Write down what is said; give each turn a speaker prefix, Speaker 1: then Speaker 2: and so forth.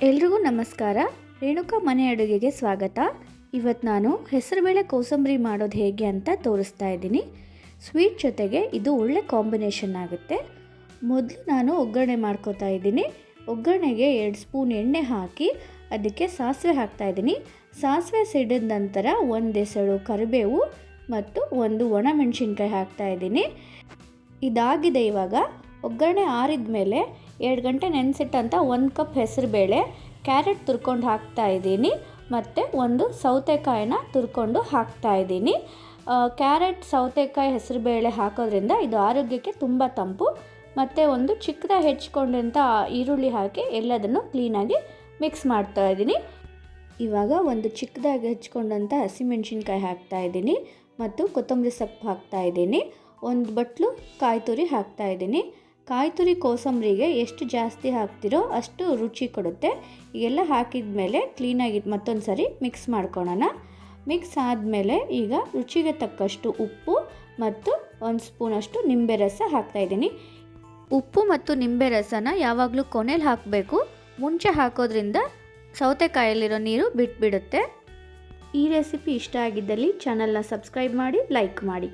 Speaker 1: ಎಲ್ರಿಗೂ ನಮಸ್ಕಾರ. ರೇಣುಕಾ ಮನೆ ಅಡುಗೆಗೆ ಸ್ವಾಗತ. ಇವತ್ತು ನಾನು ಹೆಸರುಬೇಳೆ ಕೋಸಂಬರಿ ಮಾಡೋದು ಹೇಗೆ ಅಂತ ತೋರಿಸ್ತಾ ಇದ್ದೀನಿ. ಸ್ವೀಟ್ ಜೊತೆಗೆ ಇದು ಒಳ್ಳೆ ಕಾಂಬಿನೇಷನ್ ಆಗುತ್ತೆ. ಮೊದಲು ನಾನು ಒಗ್ಗರಣೆ ಮಾಡ್ಕೋತಾ ಇದ್ದೀನಿ. ಒಗ್ಗರಣೆಗೆ 2 ಸ್ಪೂನ್ ಎಣ್ಣೆ ಹಾಕಿ ಅದಕ್ಕೆ ಸಾಸಿವೆ ಹಾಕ್ತಾ ಇದ್ದೀನಿ. ಸಾಸಿವೆ ಸಿಡಿದ ನಂತರ 1 ಎಸಳು ಕರಿಬೇವು ಮತ್ತು 1 ಒಣಮೆಣಸಿನ್ಕಾಯಿ ಹಾಕ್ತಾ ಇದ್ದೀನಿ. ಇದಾಗಿದೆ. ಇವಾಗ ಒಗ್ಗರಣೆ ಆರಿದ ಮೇಲೆ 2 ಗಂಟೆ ನೆನೆಸಿಟ್ಟಂಥ 1 ಕಪ್ ಹೆಸರುಬೇಳೆ, ಕ್ಯಾರೆಟ್ ತುರ್ಕೊಂಡು ಹಾಕ್ತಾ ಇದ್ದೀನಿ ಮತ್ತು 1 ಸೌತೆಕಾಯಿನ ತುರ್ಕೊಂಡು ಹಾಕ್ತಾ ಇದ್ದೀನಿ. ಕ್ಯಾರೆಟ್, ಸೌತೆಕಾಯಿ, ಹೆಸರುಬೇಳೆ ಹಾಕೋದ್ರಿಂದ ಇದು ಆರೋಗ್ಯಕ್ಕೆ ತುಂಬ ತಂಪು. ಮತ್ತು 1 ಚಿಕ್ಕದಾಗಿ ಹೆಚ್ಕೊಂಡಂಥ ಈರುಳ್ಳಿ ಹಾಕಿ ಎಲ್ಲದನ್ನು ಕ್ಲೀನಾಗಿ ಮಿಕ್ಸ್ ಮಾಡ್ತಾ ಇದ್ದೀನಿ. ಇವಾಗ 1 ಚಿಕ್ಕದಾಗಿ ಹೆಚ್ಕೊಂಡಂಥ ಹಸಿಮೆಣಸಿನ್ಕಾಯಿ ಹಾಕ್ತಾ ಇದ್ದೀನಿ ಮತ್ತು ಕೊತ್ತಂಬರಿ ಸೊಪ್ಪು ಹಾಕ್ತಾ ಇದ್ದೀನಿ. 1 ಬಟ್ಲು ಕಾಯಿ ತುರಿ ಹಾಕ್ತಾ ಇದ್ದೀನಿ. ಕಾಯಿ ತುರಿ ಕೋಸಂಬರಿಗೆ ಎಷ್ಟು ಜಾಸ್ತಿ ಹಾಕ್ತಿರೋ ಅಷ್ಟು ರುಚಿ ಕೊಡುತ್ತೆ. ಎಲ್ಲ ಹಾಕಿದ ಮೇಲೆ ಕ್ಲೀನಾಗಿ ಮತ್ತೊಂದು ಸರಿ ಮಿಕ್ಸ್ ಮಾಡ್ಕೊಳ್ಳೋಣ. ಮಿಕ್ಸ್ ಆದಮೇಲೆ ಈಗ ರುಚಿಗೆ ತಕ್ಕಷ್ಟು ಉಪ್ಪು ಮತ್ತು 1 ಸ್ಪೂನಷ್ಟು ನಿಂಬೆ ರಸ ಹಾಕ್ತಾಯಿದ್ದೀನಿ. ಉಪ್ಪು ಮತ್ತು ನಿಂಬೆ ರಸನ ಯಾವಾಗಲೂ ಕೊನೆಯಲ್ಲಿ ಹಾಕಬೇಕು. ಮುಂಚೆ ಹಾಕೋದ್ರಿಂದ ಸೌತೆಕಾಯಲ್ಲಿರೋ ನೀರು ಬಿಟ್ಬಿಡುತ್ತೆ. ಈ ರೆಸಿಪಿ ಇಷ್ಟ ಆಗಿದ್ದಲ್ಲಿ ಚಾನಲ್ನ ಸಬ್ಸ್ಕ್ರೈಬ್ ಮಾಡಿ, ಲೈಕ್ ಮಾಡಿ.